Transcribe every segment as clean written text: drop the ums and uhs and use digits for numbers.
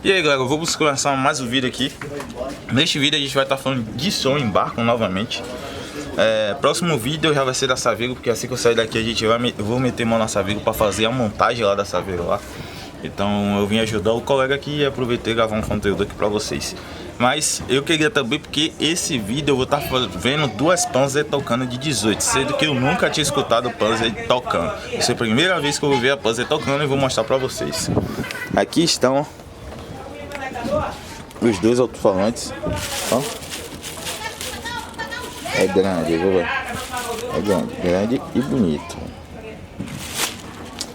E aí galera, vamos começar mais um vídeo aqui. Neste vídeo a gente vai estar falando de som em barco novamente. Próximo vídeo já vai ser da Saveiro, porque assim que eu sair daqui a gente vou meter mão na Saveiro para fazer a montagem lá da Saveiro lá. Então eu vim ajudar o colega aqui e aproveitei e gravar um conteúdo aqui para vocês. Mas eu queria também, porque esse vídeo eu vou estar vendo duas Panzer tocando de 18, sendo que eu nunca tinha escutado Panzer tocando. Essa é a primeira vez que eu vou ver a Panzer tocando e vou mostrar para vocês. Aqui estão os dois alto-falantes, ó. É grande, viu, velho? É grande e bonito.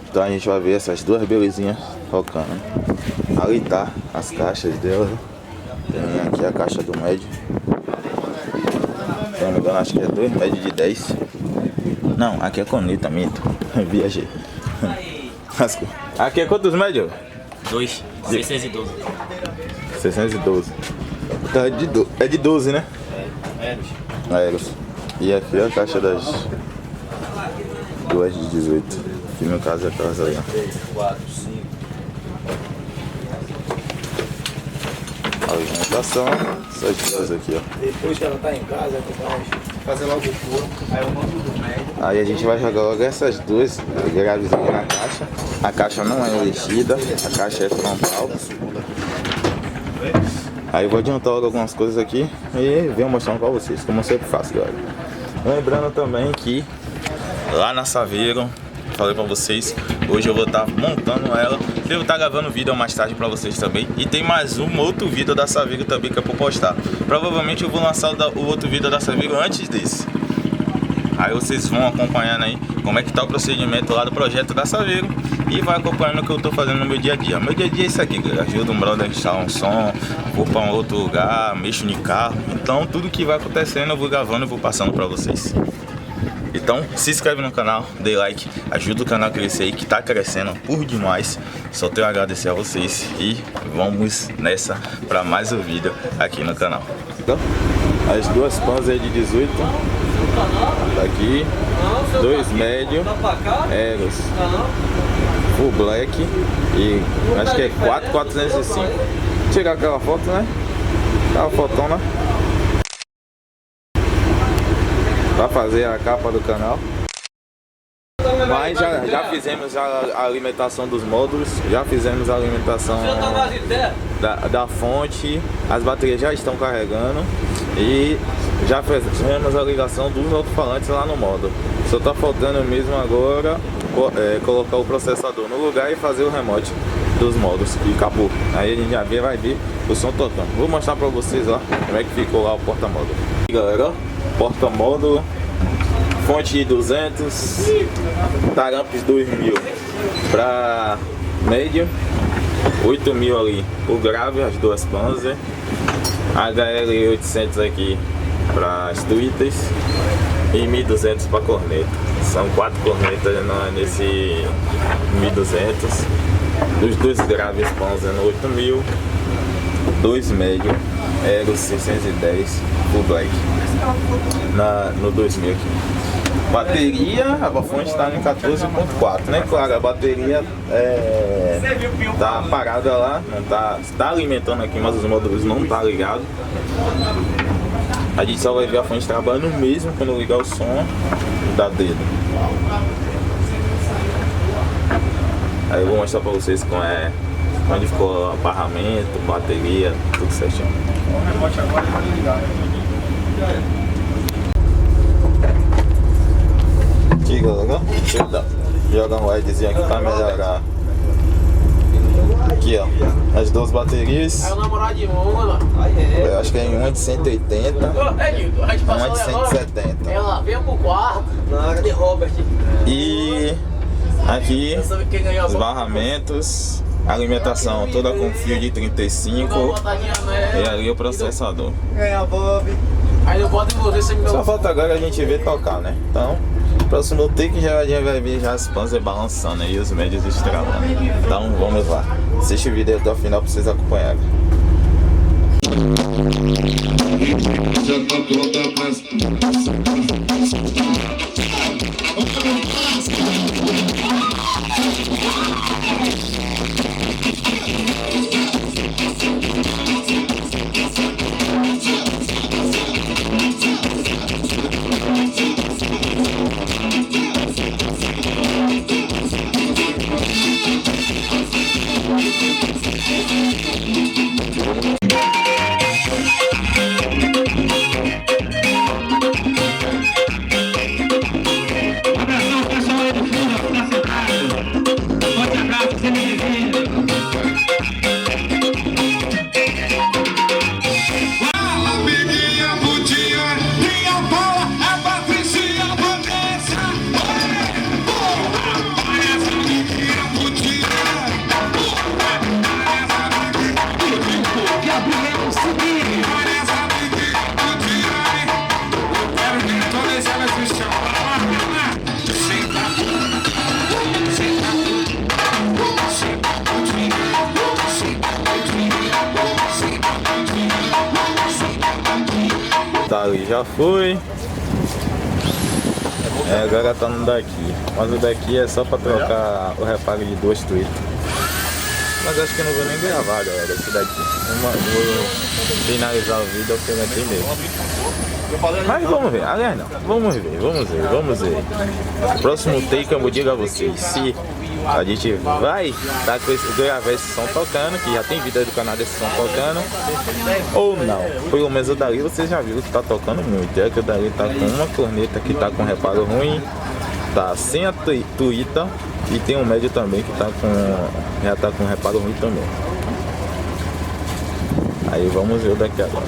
Então a gente vai ver essas duas belezinhas tocando. Ali tá as caixas dela. Tem aqui a caixa do médio. Se não me engano, acho que é 2 médios de 10. Não, aqui é coneta, minto. Viajei. Aqui é quantos médios? 2, 612. 612. Então é de 12, né? Aeros. E aqui é a caixa das duas de 18. Que no caso é aquelas aí, ó. 3, 4, 5. A alimentação, essas duas aqui, ó. Depois que ela tá em casa, tu vai fazer logo o couro. Aí eu mando do médio. Aí a gente vai jogar logo essas duas graves aqui na caixa. A caixa não é investida, a caixa é frontal. Aí eu vou adiantar logo algumas coisas aqui e venho mostrando pra vocês, como eu sempre faço, galera. Lembrando também que lá na Saveiro, falei pra vocês, hoje eu vou estar montando ela. Devo estar gravando vídeo mais tarde pra vocês também. E tem mais um outro vídeo da Saveiro também que eu vou postar. Provavelmente eu vou lançar o outro vídeo da Saveiro antes desse. Aí vocês vão acompanhando aí como é que tá o procedimento lá do projeto da Saveiro. E vai acompanhando o que eu tô fazendo no meu dia a dia. Meu dia a dia é isso aqui, galera. Ajuda um brother a instalar um som, vou pra um outro lugar, mexo no carro. Então tudo que vai acontecendo eu vou gravando e vou passando pra vocês. Então se inscreve no canal, dê like, ajuda o canal a crescer aí, que tá crescendo por demais. Só tenho a agradecer a vocês e vamos nessa pra mais um vídeo aqui no canal. Então, as duas Panzer de 18 tá aqui, 2 médio, Eros, full black e acho que é 4405. Tirar aquela foto, né? Aquela fotona pra fazer a capa do canal. Mas já fizemos a alimentação dos módulos, já fizemos a alimentação da fonte, as baterias já estão carregando e já fizemos a ligação dos alto-falantes lá no módulo. Só tá faltando mesmo agora colocar o processador no lugar e fazer o remote dos módulos e acabou. Aí a gente já vai ver o som tocando. Vou mostrar pra vocês ó, como é que ficou lá o porta-módulo. Galera, porta-módulo, fonte 200, Tarampes 2000 para médio, 8000 ali o grave, as duas Panzer, HL 800 aqui para as tweeters e 1200 para corneta. São 4 cornetas nesse 1200, dos dois graves Panzer no 8000, 2 médio, Eros 610 full black no 2000 aqui. Bateria, a fonte está em 14.4, né? Claro, a bateria tá parada lá, não tá alimentando aqui, mas os módulos não tá ligado. A gente só vai ver a fonte trabalhando mesmo quando ligar o som da dedo. Aí eu vou mostrar pra vocês como onde ficou o barramento, bateria, tudo certinho. O remote agora vai ligar. Aqui galera, deixa eu jogar um LEDzinho aqui pra melhorar. Aqui ó, as duas baterias. Eu acho que é uma de 180, uma de 170. Ela veio pro quarto na hora de Robert. E aqui os barramentos, alimentação toda com fio de 35 e ali o processador. Aí eu boto em você, Só falta agora a gente ver tocar, né? Então, próximo take já vai ver já as Panzer balançando aí, os médios estralando. Então vamos lá, assiste o vídeo até o final pra vocês acompanharem. Já tá pronta pra... Tá ali, já foi. Agora tá no daqui. Mas o daqui é só pra trocar o reparo de 2 tweets. Mas acho que eu não vou nem gravar, galera, esse daqui. Vou finalizar o vídeo porque vai ter mesmo. Mas vamos ver, aliás não, vamos ver. O próximo take eu vou dizer a vocês se a gente vai estar com gravar esse som tocando, que já tem vídeo aí do canal desse som tocando, ou não. Pelo menos o dali vocês já viram que tá tocando muito. É que o dali tá com uma corneta que tá com reparo ruim, tá sem a tuita, e tem um médio também que tá já tá com reparo ruim também. Aí vamos ver o daqui agora.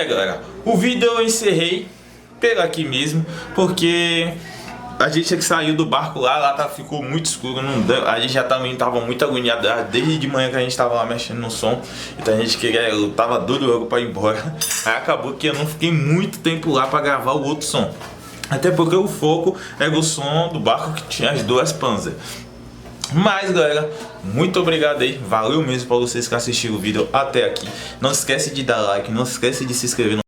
Galera, o vídeo eu encerrei por aqui mesmo, porque a gente que saiu do barco lá ficou muito escuro, não deu, a gente já também tava muito agoniado desde de manhã que a gente tava lá mexendo no som, então a gente tava duro logo pra ir embora. Aí acabou que eu não fiquei muito tempo lá pra gravar o outro som, até porque o foco era o som do barco que tinha as 2 Panzer. Mas galera, muito obrigado aí, valeu mesmo pra vocês que assistiram o vídeo até aqui. Não esquece de dar like, não esquece de se inscrever no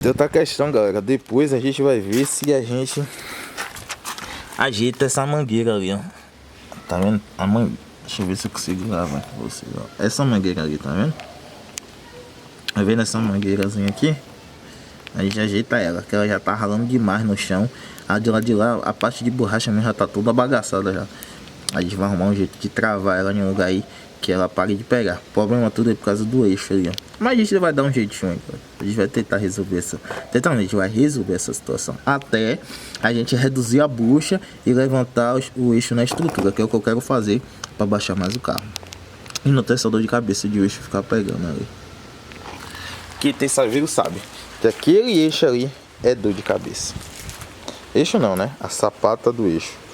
Tem outra questão, galera. Depois a gente vai ver se a gente ajeita essa mangueira ali, ó. Tá vendo? A mangueira. Deixa eu ver se eu consigo gravar com vocês, ó. Essa mangueira ali, tá vendo? Tá vendo essa mangueirazinha aqui? A gente ajeita ela, que ela já tá ralando demais no chão. A de lá, a parte de borracha mesmo já tá toda bagaçada já. A gente vai arrumar um jeito de travar ela em um lugar aí que ela pare de pegar. O problema tudo é por causa do eixo ali, ó. Mas a gente vai dar um jeitinho aí, cara. A gente vai tentar resolver essa. A gente vai resolver essa situação até a gente reduzir a bucha e levantar o eixo na estrutura, que é o que eu quero fazer para baixar mais o carro. E não ter essa dor de cabeça de o eixo ficar pegando ali. Quem tem sabido sabe que aquele eixo ali é dor de cabeça. Eixo não, né? A sapata do eixo.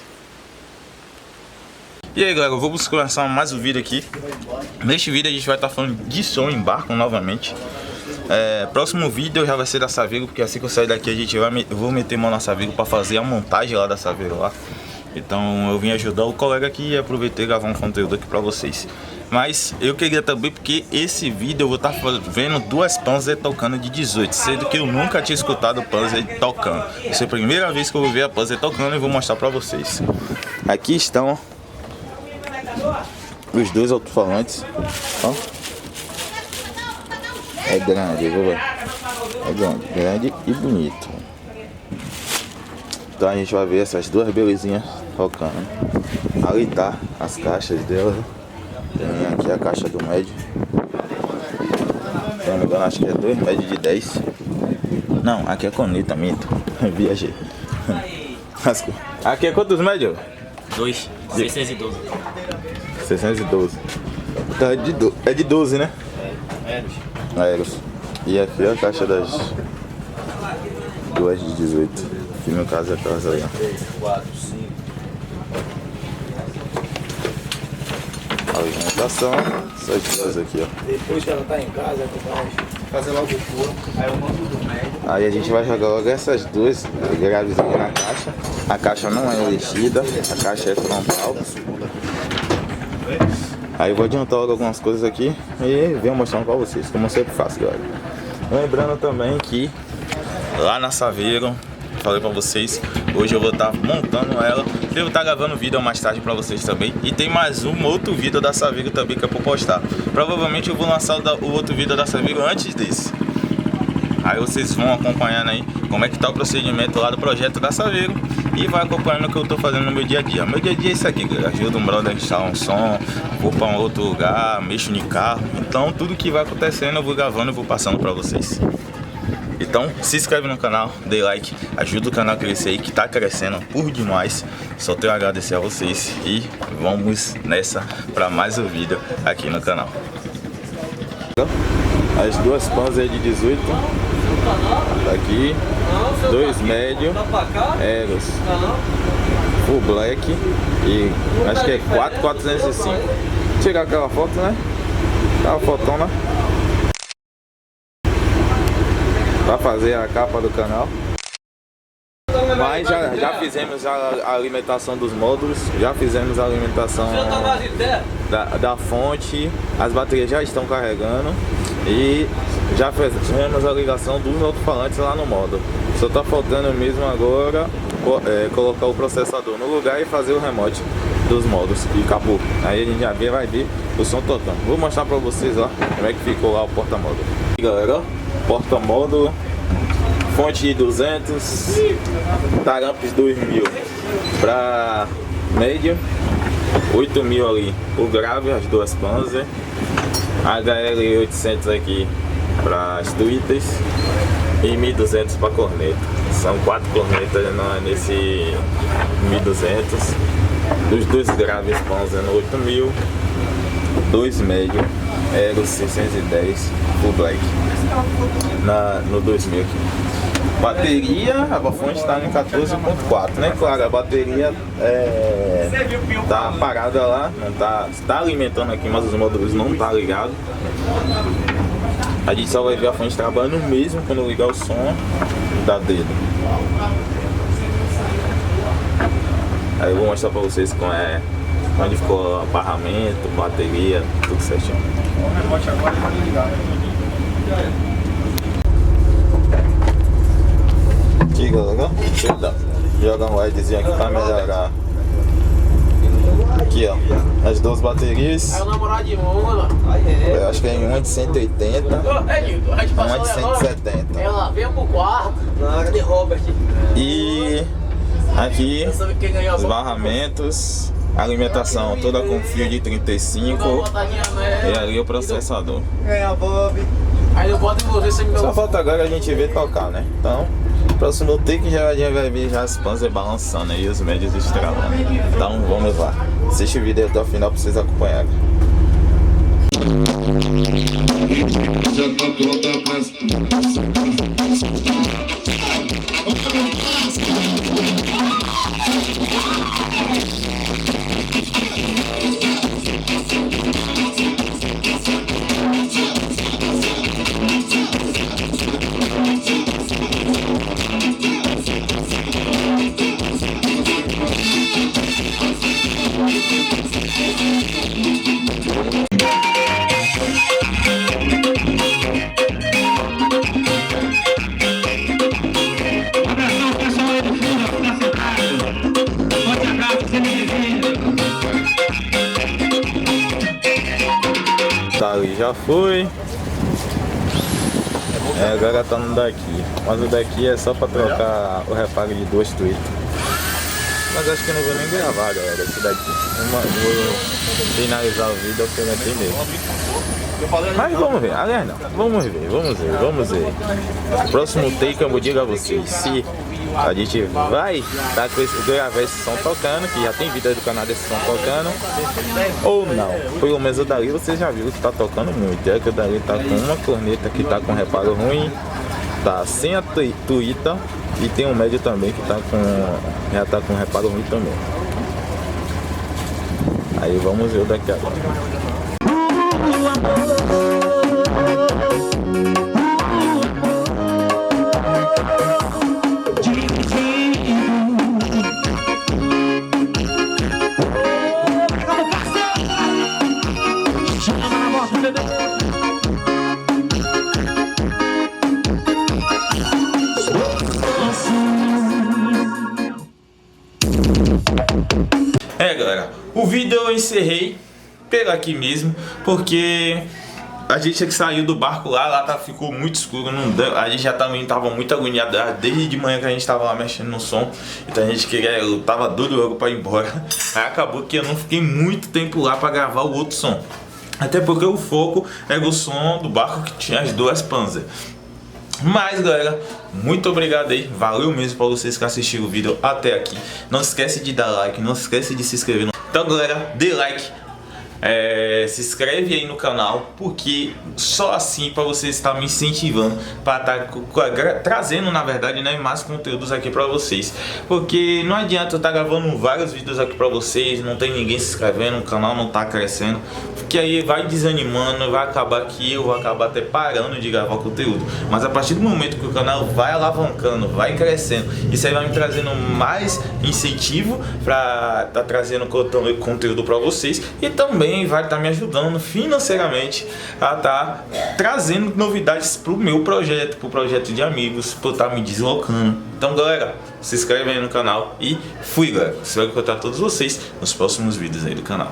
E aí, galera, vamos começar mais um vídeo aqui. Neste vídeo a gente vai estar falando de som em barco novamente. Próximo vídeo já vai ser da Saveiro, porque assim que eu sair daqui a gente vou meter mão na Saveiro para fazer a montagem lá da Saveiro lá. Então eu vim ajudar o colega aqui e aproveitei e gravar um conteúdo aqui para vocês. Mas eu queria também, porque esse vídeo eu vou estar vendo duas Panzer tocando de 18, sendo que eu nunca tinha escutado Panzer tocando. Essa é a primeira vez que eu vou ver a Panzer tocando e vou mostrar para vocês. Aqui estão os dois alto-falantes, ó. É grande, viu, velho? É grande e bonito. Então a gente vai ver essas duas belezinhas tocando. Ali tá as caixas dela. Tem aqui a caixa do médio. Se não me engano, acho que é 2 médios de 10. Não, aqui é coneta, minto. Viajei. Aqui é quantos médios? 2, 612. 612. Então é de 12, né? Aeros. E aqui é a caixa das duas de 18. Que no caso é aquelas aí, ó. 3, 4, 5. A alimentação, essas duas aqui, ó. Depois que ela tá em casa, tu vai fazer logo o couro. Aí eu mando do médio. Aí a gente vai jogar logo essas duas graves aqui na caixa. A caixa não é enristida, a caixa é frontal. Aí eu vou adiantar logo algumas coisas aqui e venho mostrando pra vocês, como eu sempre faço, galera. Lembrando também que lá na Saveiro, falei pra vocês, hoje eu vou estar montando ela. Devo estar gravando vídeo mais tarde pra vocês também. E tem mais um outro vídeo da Saveiro também que eu vou postar. Provavelmente eu vou lançar o outro vídeo da Saveiro antes desse. Aí vocês vão acompanhando aí como é que tá o procedimento lá do projeto da Saveiro. E vai acompanhando o que eu tô fazendo no meu dia a dia. Meu dia a dia é isso aqui, galera. Ajuda um brother a instalar um som, vou pra um outro lugar, mexo no carro. Então tudo que vai acontecendo eu vou gravando e vou passando pra vocês. Então se inscreve no canal, dê like, ajuda o canal a crescer aí, que tá crescendo por demais. Só tenho a agradecer a vocês e vamos nessa pra mais um vídeo aqui no canal. As duas Panzer de 18 tá aqui, 2 médio, Eros, full black e acho que é 4405. Tirar aquela foto, né? Aquela fotona pra fazer a capa do canal. Mas já fizemos a alimentação dos módulos, já fizemos a alimentação da fonte, as baterias já estão carregando e já fizemos a ligação dos alto-falantes lá no módulo. Só tá faltando mesmo agora colocar o processador no lugar e fazer o remote dos módulos e acabou. Aí a gente já vai ver o som tocando. Vou mostrar pra vocês lá como é que ficou lá o porta-módulo. E galera, porta-módulo, fonte de 200, Tarampes 2000 para médio, 8000 ali o grave, as duas Panzer, HL 800 aqui para as tweeters e 1200 para corneta. São 4 cornetas nesse 1200, os dois graves Panzer no 8000, 2 médio, Aero 610 full black no 2000 aqui. Bateria, a fonte está no 14.4, né? Claro, a bateria tá parada lá, não tá alimentando aqui, mas os módulos não tá ligado. A gente só vai ver a fonte trabalhando mesmo quando ligar o som da dedo. Aí eu vou mostrar pra vocês onde ficou o barramento, bateria, tudo certinho. O remote agora pode ligar, né? Aqui, galera. Perdão. Joga um widezinho aqui pra melhorar. Aqui, ó. As duas baterias. Aí o namorado de mano. Eu acho que é em uma de 180. Uma de 170. Ela veio pro quarto. Na hora de Robert. E aqui os barramentos. Alimentação toda com fio de 35. E ali o processador. Ganha Bob. Aí eu boto em você me Só falta agora a gente ver tocar, né? Então, próximo take já vai ver já as Panzer balançando aí, os médios estralando. Então vamos lá. Assiste o vídeo até o final pra vocês acompanharem. Tá ali, já foi. Agora tá no daqui. Mas o daqui é só pra trocar o reparo de duas tweets. Mas acho que eu não vou nem gravar, galera, esse daqui. Vou finalizar o vídeo porque não tem mesmo. Mas vamos ver, aliás não. Vamos ver. Próximo take eu vou dizer a vocês se a gente vai tá com gravar esse som tocando, que já tem vídeo do canal desse som tocando, ou não. Pelo menos o dali vocês já viram que tá tocando muito. É que o dali tá com uma corneta que tá com reparo ruim, tá sem a tuita, e tem um médio também que já tá com reparo ruim também. Aí vamos ver o daqui agora. Galera, o vídeo eu encerrei por aqui mesmo, porque a gente que saiu do barco lá ficou muito escuro, não deu, a gente já também tava muito agoniado desde de manhã que a gente tava lá mexendo no som, então a gente tava doido logo pra ir embora. Aí acabou que eu não fiquei muito tempo lá pra gravar o outro som, até porque o foco era o som do barco que tinha as duas Panzer. Mas galera, muito obrigado aí, valeu mesmo pra vocês que assistiram o vídeo até aqui. Não esquece de dar like, não esquece de se inscrever. Então galera, dê like, se inscreve aí no canal, porque só assim para você estar me incentivando para estar trazendo, na verdade, né, mais conteúdos aqui para vocês, porque não adianta eu estar gravando vários vídeos aqui para vocês, não tem ninguém se inscrevendo, o canal não tá crescendo, porque aí vai desanimando, vai acabar que eu vou acabar até parando de gravar conteúdo. Mas a partir do momento que o canal vai alavancando, vai crescendo, isso aí vai me trazendo mais incentivo para estar trazendo conteúdo para vocês, e também vai estar me ajudando financeiramente a estar trazendo novidades para o meu projeto, para o projeto de amigos, para estar me deslocando. Então galera, se inscreve aí no canal e fui galera, espero encontrar todos vocês nos próximos vídeos aí do canal.